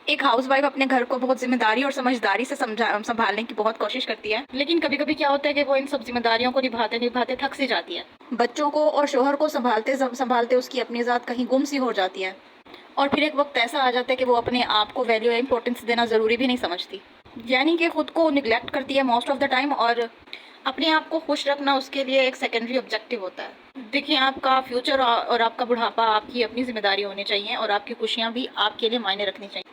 एक हाउसवाइफ अपने घर को बहुत जिम्मेदारी और समझदारी से संभालने की बहुत कोशिश करती है, लेकिन कभी कभी क्या होता है कि वो इन सब जिम्मेदारियों को निभाते निभाते थक सी जाती है। बच्चों को और शोहर को संभालते संभालते उसकी अपनी ज़ात कहीं गुम सी हो जाती है, और फिर एक वक्त ऐसा आ जाता है कि वो अपने आप को वैल्यू या इंपॉर्टेंस देना ज़रूरी भी नहीं समझती, यानी कि खुद को निगलेक्ट करती है मोस्ट ऑफ द टाइम, और अपने आप को खुश रखना उसके लिए एक सेकेंडरी ऑब्जेक्टिव होता है। देखिए, आपका फ्यूचर और आपका बुढ़ापा आपकी अपनी जिम्मेदारी होनी चाहिए, और आपकी खुशियाँ भी आपके लिए मायने रखनी चाहिए।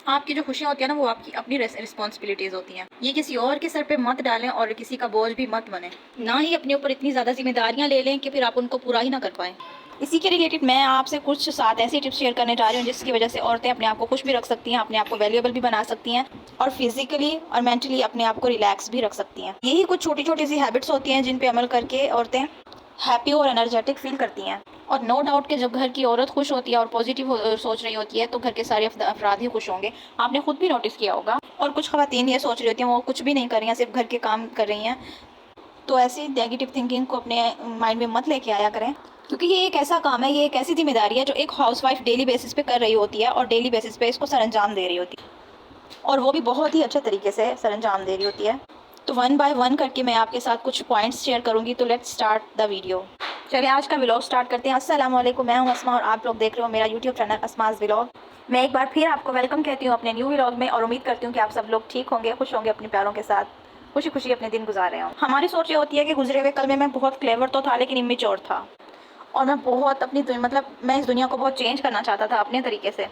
आपकी जो खुशियाँ होती है ना, वो आपकी अपनी रिस्पॉन्सिबिलिटीज़ होती हैं। ये किसी और के सर पे मत डालें और किसी का बोझ भी मत बने। ना ही अपने ऊपर इतनी ज़्यादा जिम्मेदारियाँ ले लें कि फिर आप उनको पूरा ही ना कर पाएँ। इसी के रिलेटेड मैं आपसे कुछ 7 ऐसी टिप्स शेयर करने जा रही हूँ जिसकी वजह से औरतें अपने आप को खुश भी रख सकती हैं, अपने आप को वैल्यूएबल भी बना सकती हैं, और फिजिकली और मेंटली अपने आप को रिलैक्स भी रख सकती हैं। यही कुछ छोटी छोटी सी हैबिट्स होती हैं जिन पे अमल करके औरतें हैप्पी और एनर्जेटिक फील करती हैं। और नो डाउट कि जब घर की औरत खुश होती है और पॉजिटिव सोच रही होती है तो घर के सारे अफराद ही खुश होंगे। आपने खुद भी नोटिस किया होगा। और कुछ ख़वातीन ये सोच रही होती हैं वो कुछ भी नहीं कर रही हैं, सिर्फ घर के काम कर रही हैं, तो ऐसी नेगेटिव थिंकिंग को अपने माइंड में मत लेके आया करें, क्योंकि ये एक ऐसा काम है, ये एक ऐसी जिम्मेदारी है जो एक हाउसवाइफ डेली बेसिस पे कर रही होती है, और डेली बेसिस पे इसको सरंजाम दे रही होती है, और वो भी बहुत ही अच्छे तरीके से सरंजाम दे रही होती है। तो 1 बाय 1 करके मैं आपके साथ कुछ पॉइंट्स शेयर करूंगी। तो लेट्स स्टार्ट द वीडियो। चलिए आज का व्लॉग स्टार्ट करते हैं। अस्सलाम वालेकुम, मैं हूं अस्मा और आप लोग देख रहे हो मेरा यूट्यूब चैनल अस्मास व्लॉग। मैं एक बार फिर आपको वेलकम कहती हूँ अपने न्यू व्लॉग में, और उम्मीद करती हूँ कि आप सब लोग ठीक होंगे, खुश होंगे, अपने प्यारों के साथ खुशी खुशी अपने दिन गुजार रहे हों। हमारी सोच ये होती है कि गुजरे हुए कल में मैं बहुत क्लेवर तो था लेकिन इमेच्योर था, और मैं बहुत अपनी मैं इस दुनिया को बहुत चेंज करना चाहता था अपने तरीके से,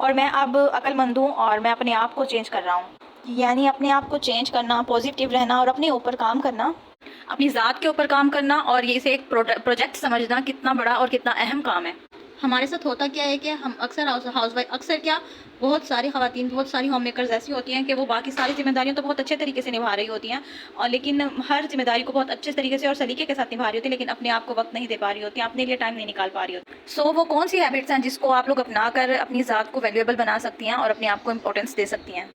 और मैं अब अक्लमंद हूँ और मैं अपने आप को चेंज कर रहा हूँ। यानी अपने आप को चेंज करना, पॉजिटिव रहना और अपने ऊपर काम करना, अपनी ज़ात के ऊपर काम करना, और ये इसे एक प्रोजेक्ट समझना कितना बड़ा और कितना अहम काम है। हमारे साथ होता क्या है कि हम अक्सर हाउसवाइफ अक्सर क्या बहुत सारी ख़वातीन, बहुत सारी होम मेकर्स ऐसी होती हैं कि वो बाकी सारी जिम्मेदारियां तो बहुत अच्छे तरीके से निभा रही होती हैं, और लेकिन हर जिम्मेदारी को बहुत अच्छे तरीके से और सलीके के साथ निभा रही होती है, लेकिन अपने आप को वक्त नहीं दे पा रही होती हैं, अपने लिए टाइम नहीं निकाल पा रही होती। सो वो कौन सी हैबिट्स हैं जिसको आप लोग अपना कर अपनी ज़ात को वैल्यूएबल बना सकती हैं और अपने आप को इंपॉर्टेंस दे सकती हैं।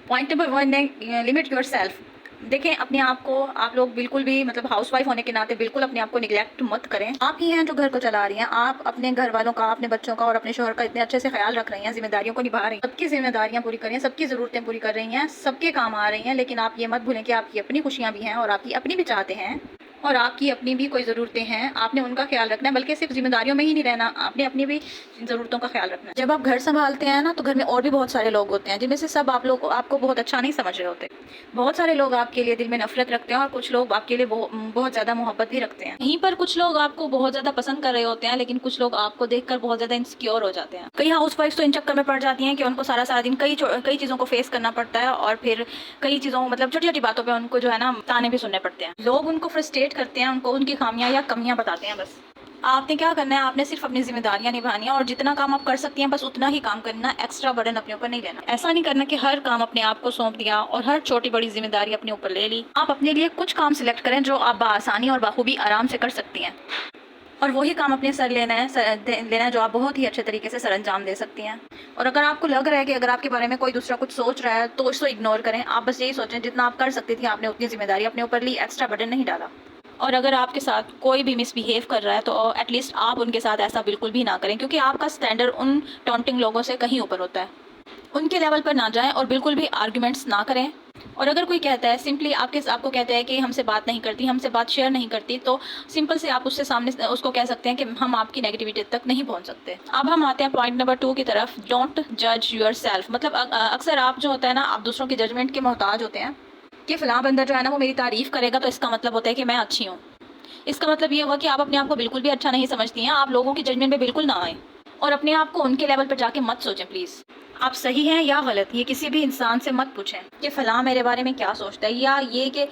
पॉइंट नंबर 1 है लिमिट योर सेल्फ। देखें, अपने आप को आप लोग बिल्कुल भी हाउसवाइफ होने के नाते बिल्कुल अपने आप को निगलेक्ट मत करें। आप ही हैं जो घर को चला रही हैं, आप अपने घर वालों का, अपने बच्चों का और अपने शोहर का इतने अच्छे से ख्याल रख रही हैं, जिम्मेदारियों को निभा रही हैं, सबकी जिम्मेदारियां पूरी कर रही हैं, सबकी ज़रूरतें पूरी कर रही हैं, सबके काम आ रही हैं, लेकिन आप ये मत भूलें कि आपकी अपनी खुशियाँ भी हैं और आपकी अपनी भी चाहते हैं, और आपकी अपनी भी कोई ज़रूरतें हैं, आपने उनका ख्याल रखना है। बल्कि सिर्फ जिम्मेदारियों में ही नहीं रहना, आपने अपनी भी ज़रूरतों का ख्याल रखना है। जब आप घर संभालते हैं ना, तो घर में और भी बहुत सारे लोग होते हैं जिनमें से सब आप लोग आपको बहुत अच्छा नहीं समझ रहे होते। बहुत सारे लोग आपके लिए दिल में नफरत रखते हैं, और कुछ लोग आपके लिए बहुत ज़्यादा मोहब्बत भी रखते हैं। यहीं पर कुछ लोग आपको बहुत ज़्यादा पसंद कर रहे होते हैं, लेकिन कुछ लोग आपको देखकर बहुत ज़्यादा इनसिक्योर हो जाते हैं। कई हाउसवाइफ्स तो इन चक्कर में पड़ जाती हैं कि उनको सारा सारा दिन कई चीज़ों को फेस करना पड़ता है, और फिर कई चीज़ों छोटी छोटी बातों पर उनको जो है ना ताने भी सुनने पड़ते हैं। लोग उनको फ्रस्ट्रेट करते हैं, उनको उनकी खामियां या कमियां बताते हैं। बस आपने क्या करना है, आपने सिर्फ अपनी जिम्मेदारियां निभानी है, और जितना काम आप कर सकती हैं बस उतना ही काम करना, एक्स्ट्रा बर्डन अपने ऊपर नहीं लेना। ऐसा नहीं करना कि हर काम अपने आप को सौंप दिया और हर छोटी बड़ी जिम्मेदारी अपने ऊपर ले ली। आप अपने लिए कुछ काम सिलेक्ट करें जो आप बआसानी और बाखूबी आराम से कर सकती हैं, और वही काम अपने सर लेना है जो आप बहुत ही अच्छे तरीके से सरअंजाम दे सकती हैं। और अगर आपको लग रहा है कि अगर आपके बारे में कोई दूसरा कुछ सोच रहा है तो उसको इग्नोर करें। आप बस यही सोचें जितना आप कर सकती थी आपने उतनी जिम्मेदारी अपने ऊपर ली, एक्स्ट्रा बर्डन नहीं डाला। और अगर आपके साथ कोई भी मिसबिहेव कर रहा है तो एटलीस्ट आप उनके साथ ऐसा बिल्कुल भी ना करें, क्योंकि आपका स्टैंडर्ड उन टॉन्टिंग लोगों से कहीं ऊपर होता है। उनके लेवल पर ना जाएं और बिल्कुल भी आर्ग्यूमेंट्स ना करें। और अगर कोई कहता है सिंपली आपको कहता है कि हमसे बात नहीं करती, हमसे बात शेयर नहीं करती, तो सिंपल से आप उससे सामने उसको कह सकते हैं कि हम आपकी नेगेटिविटी तक नहीं पहुंच सकते। अब हम आते हैं पॉइंट नंबर 2 की तरफ। डोंट जज योर सेल्फ। अक्सर आप जो होता है ना, आप दूसरों की जजमेंट के मोहताज होते हैं कि फ़लाँ बंदा जो है ना वो मेरी तारीफ़ करेगा तो इसका मतलब होता है कि मैं अच्छी हूँ। इसका मतलब ये हुआ कि आप अपने आप को बिल्कुल भी अच्छा नहीं समझती हैं। आप लोगों की जजमेंट में बिल्कुल ना आए, और अपने आप को उनके लेवल पर जाके मत सोचें प्लीज़। आप सही हैं या गलत, ये किसी भी इंसान से मत पूछें कि फ़लाँ मेरे बारे में क्या सोचता है, या ये कि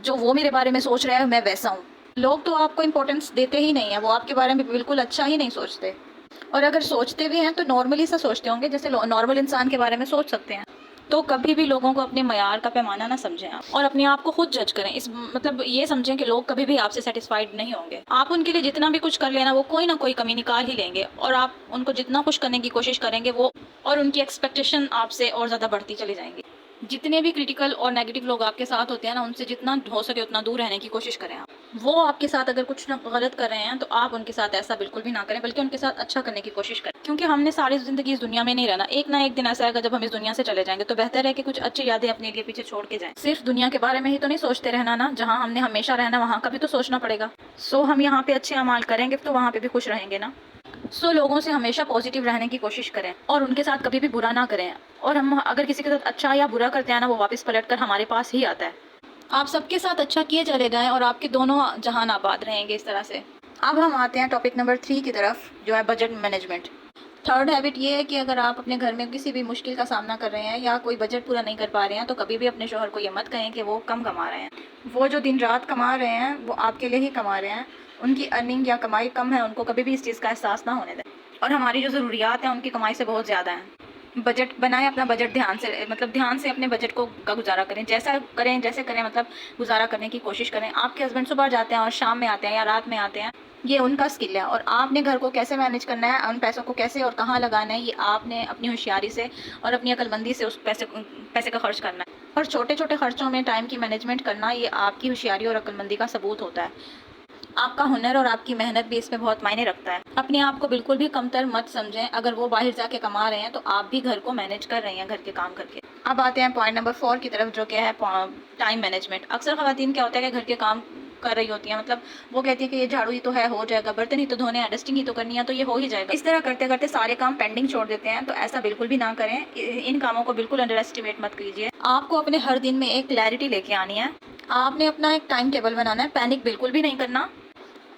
जो वो मेरे बारे में सोच रहा है मैं वैसा हूँ। लोग तो आपको इम्पोर्टेंस देते ही नहीं हैं, वो आपके बारे में बिल्कुल अच्छा ही नहीं सोचते, और अगर सोचते भी हैं तो नॉर्मली सा सोचते होंगे जैसे नॉर्मल इंसान के बारे में सोच सकते हैं। तो कभी भी लोगों को अपने मयार का पैमाना ना समझें आप, और अपने आप को खुद जज करें। ये समझें कि लोग कभी भी आपसे सेटिस्फाइड नहीं होंगे। आप उनके लिए जितना भी कुछ कर लेना वो कोई ना कोई कमी निकाल ही लेंगे, और आप उनको जितना खुश करने की कोशिश करेंगे वो और उनकी एक्सपेक्टेशन आपसे और ज़्यादा बढ़ती चली जाएंगी। जितने भी क्रिटिकल और नेगेटिव लोग आपके साथ होते हैं ना, उनसे जितना हो सके उतना दूर रहने की कोशिश करें आप। वो आपके साथ अगर कुछ ना गलत कर रहे हैं तो आप उनके साथ ऐसा बिल्कुल भी ना करें, बल्कि उनके साथ अच्छा करने की कोशिश करें, क्योंकि हमने सारी ज़िंदगी इस दुनिया में नहीं रहना। एक ना एक दिन ऐसा आएगा जब हम इस दुनिया से चले जाएंगे, तो बेहतर है कि कुछ अच्छी यादें अपने लिए पीछे छोड़ के जाएं। सिर्फ दुनिया के बारे में ही तो नहीं सोचते रहना ना, जहाँ हमने हमेशा रहना वहाँ का भी तो सोचना पड़ेगा। सो हम यहाँ पे अच्छे अमाल करेंगे तो वहाँ पे भी खुश रहेंगे ना। सो लोगों से हमेशा पॉजिटिव रहने की कोशिश करें और उनके साथ कभी भी बुरा ना करें। और हम अगर किसी के साथ अच्छा या बुरा करते हैं ना, वो वापस पलट कर हमारे पास ही आता है। आप सबके साथ अच्छा किए चले जाएं और आपके दोनों जहान आबाद रहेंगे इस तरह से। अब हम आते हैं टॉपिक नंबर 3 की तरफ, जो है बजट मैनेजमेंट। थर्ड हैबिट ये है कि अगर आप अपने घर में किसी भी मुश्किल का सामना कर रहे हैं या कोई बजट पूरा नहीं कर पा रहे हैं, तो कभी भी अपने शोहर को ये मत कहें कि वो कम कमा रहे हैं। वो जो दिन रात कमा रहे हैं वो आपके लिए ही कमा रहे हैं। उनकी अर्निंग या कमाई कम है, उनको कभी भी इस चीज़ का एहसास ना होने दें। और हमारी जो ज़रूरियात हैं उनकी कमाई से बहुत ज़्यादा हैं। बजट बनाएं, अपना बजट ध्यान से, मतलब ध्यान से अपने बजट को का गुजारा करें। जैसे करें, मतलब गुजारा करने की कोशिश करें। आपके हस्बैंड सुबह जाते हैं और शाम में आते हैं या रात में आते हैं, ये उनका स्किल है। और आपने घर को कैसे मैनेज करना है, उन पैसों को कैसे और कहाँ लगाना है, ये आपने अपनी होशियारी से और अपनी अक्लमंदी से उस पैसे का खर्च करना है। और छोटे छोटे खर्चों में टाइम की मैनेजमेंट करना, ये आपकी होशियारी और अक्लमंदी का सबूत होता है। आपका हुनर और आपकी मेहनत भी इसमें बहुत मायने रखता है। अपने आप को बिल्कुल भी कमतर मत समझें। अगर वो बाहर जाके कमा रहे हैं तो आप भी घर को मैनेज कर रही हैं, घर के काम करके। अब आते हैं पॉइंट नंबर 4 की तरफ, जो क्या है टाइम मैनेजमेंट। अक्सर ख़वातीन क्या होता है कि घर के काम कर रही होती हैं, मतलब वो कहती है कि ये झाड़ू ही तो है, हो जाएगा, बर्तन ही तो धोने हैं, डस्टिंग ही तो करनी है, तो ये हो ही जाएगा। इस तरह करते करते सारे काम पेंडिंग छोड़ देते हैं। तो ऐसा बिल्कुल भी ना करें। इन कामों को बिल्कुल अंडर एस्टिमेट मत कीजिए। आपको अपने हर दिन में एक क्लैरिटी लेके आनी है। आपने अपना एक टाइम टेबल बनाना है, पैनिक बिल्कुल भी नहीं करना।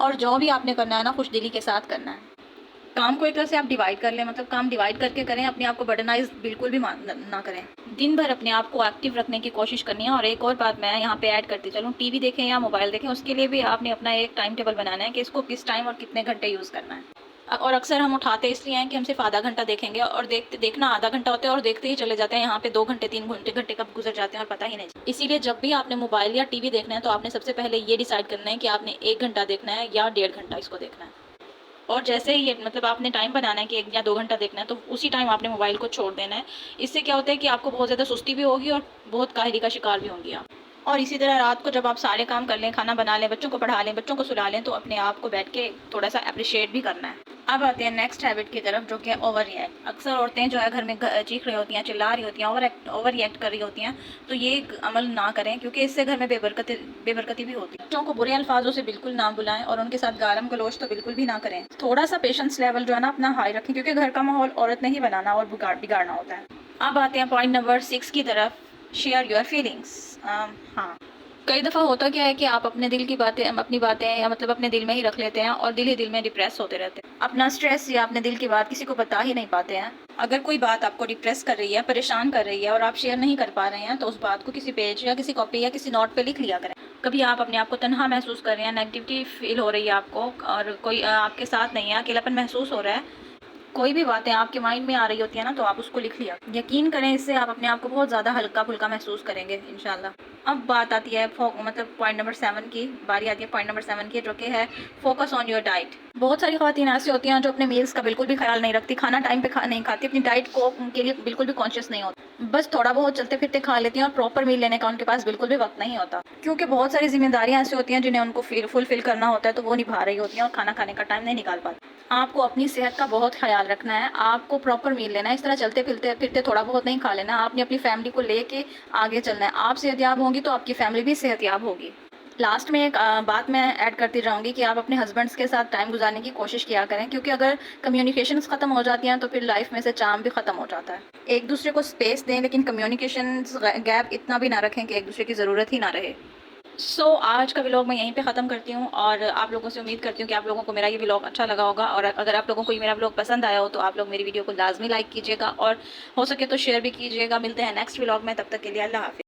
और जो भी आपने करना है ना, खुशदिली के साथ करना है। काम को एक तरह से आप डिवाइड कर लें, मतलब काम डिवाइड करके करें। अपने आप को बर्डनाइज बिल्कुल भी ना करें। दिन भर अपने आप को एक्टिव रखने की कोशिश करनी है। और एक और बात मैं यहाँ पे ऐड करती चलूँ, टीवी देखें या मोबाइल देखें, उसके लिए भी आपने अपना एक टाइम टेबल बनाना है कि इसको किस टाइम और कितने घंटे यूज़ करना है। और अक्सर हम उठाते इसलिए हैं कि हम सिर्फ आधा घंटा देखेंगे, और देखना आधा घंटा होता है और देखते ही चले जाते हैं। यहाँ पे 2 घंटे 3 घंटे कब गुजर जाते हैं और पता ही नहीं। इसीलिए जब भी आपने मोबाइल या टीवी देखना है, तो आपने सबसे पहले ये डिसाइड करना है कि आपने 1 घंटा देखना है या 1.5 घंटा इसको देखना है। और जैसे ही ये, मतलब आपने टाइम बनाना है कि 1 या 2 घंटा देखना है, तो उसी टाइम आपने मोबाइल को छोड़ देना है। इससे क्या होता है कि आपको बहुत ज़्यादा सुस्ती भी होगी और बहुत काहली का शिकार भी होंगी आप। और इसी तरह रात को जब आप सारे काम कर लें, खाना बना लें, बच्चों को पढ़ा लें, बच्चों को सुला लें, तो अपने आप को बैठ के थोड़ा सा अप्रिशिएट भी करना है। अब आते हैं नेक्स्ट हैबिट की तरफ, जो कि है ओवर रिएक्ट। अक्सर औरतें जो है घर में चीख रही होती हैं, चिल्ला रही होती हैं, ओवर रिएक्ट कर रही होती हैं। तो ये अमल ना करें, क्योंकि इससे घर में बेबरकती भी होती है। बच्चों को बुरे अल्फाजों से बिल्कुल ना बुलाएं और उनके साथ गालम गलोच तो बिल्कुल भी ना करें। थोड़ा सा पेशेंस लेवल जो है ना अपना हाई रखें, क्योंकि घर का माहौल औरत ने ही बनाना और बिगाड़ना होता है। अब आते हैं पॉइंट नंबर 6 की तरफ, शेयर योर फीलिंग्स। हाँ, कई दफ़ा होता क्या है कि आप अपने दिल की बातें, अपनी बातें या मतलब अपने दिल में ही रख लेते हैं और दिल ही दिल में डिप्रेस होते रहते हैं। अपना स्ट्रेस या अपने दिल की बात किसी को बता ही नहीं पाते हैं। अगर कोई बात आपको डिप्रेस कर रही है, परेशान कर रही है और आप शेयर नहीं कर पा रहे हैं, तो उस बात को किसी पेज या किसी कॉपी या किसी नोट पे लिख लिया करें। कभी आप अपने आप को तन्हा महसूस कर रहे हैं, नेगेटिविटी फील हो रही है आपको, और कोई आपके साथ नहीं है, अकेलापन महसूस हो रहा है, कोई भी बातें आपके माइंड में आ रही होती है ना, तो आप उसको लिख लिया। यकीन करें, इससे आप अपने आप को बहुत ज़्यादा हल्का फुल्का महसूस करेंगे इंशाल्लाह। अब बात आती है मतलब पॉइंट नंबर 7 की बारी आती है, पॉइंट नंबर 7 की, जो कि है फोकस ऑन योर डाइट। बहुत सारी ख़वातीन ऐसी होती हैं जो अपने मील्स का बिल्कुल भी ख्याल नहीं रखती, खाना टाइम पे नहीं खाती, अपनी डाइट को के लिए बिल्कुल भी कॉन्शियस नहीं होती, बस थोड़ा बहुत चलते फिरते खा लेती हैं और प्रॉपर मील लेने का उनके पास बिल्कुल भी वक्त नहीं होता, क्योंकि बहुत सारी जिम्मेदारियां ऐसी होती हैं जिन्हें उनको फुलफिल करना होता है, तो वो निभा रही होती हैं और खाना खाने का टाइम नहीं निकाल पाती। आपको अपनी सेहत का बहुत ख्याल रखना है, आपको प्रॉपर मील लेना है। इस तरह चलते फिरते थोड़ा बहुत नहीं खा लेना, आपने अपनी फैमिली को लेके आगे चलना है। आप सेहतयाब होंगी तो आपकी फैमिली भी सेहतयाब होगी। लास्ट में एक बात मैं ऐड करती रहूँगी कि आप अपने हस्बैंड्स के साथ टाइम गुजारने की कोशिश किया करें, क्योंकि अगर कम्युनिकेशंस ख़त्म हो जाती हैं तो फिर लाइफ में से चार्म भी ख़त्म हो जाता है। एक दूसरे को स्पेस दें, लेकिन कम्युनिकेशंस गैप इतना भी ना रखें कि एक दूसरे की ज़रूरत ही ना रहे। आज का व्लॉग मैं यहीं पे ख़त्म करती हूँ, और आप लोगों से उम्मीद करती हूँ कि आप लोगों को मेरा ये व्लॉग अच्छा लगा होगा। और अगर आप लोगों को ये मेरा व्लॉग पसंद आया हो तो आप लोग मेरी वीडियो को लाजमी लाइक कीजिएगा और हो सके तो शेयर भी कीजिएगा। मिलते हैं नेक्स्ट व्लॉग में, तब तक के लिए अल्लाह हाफ़िज़।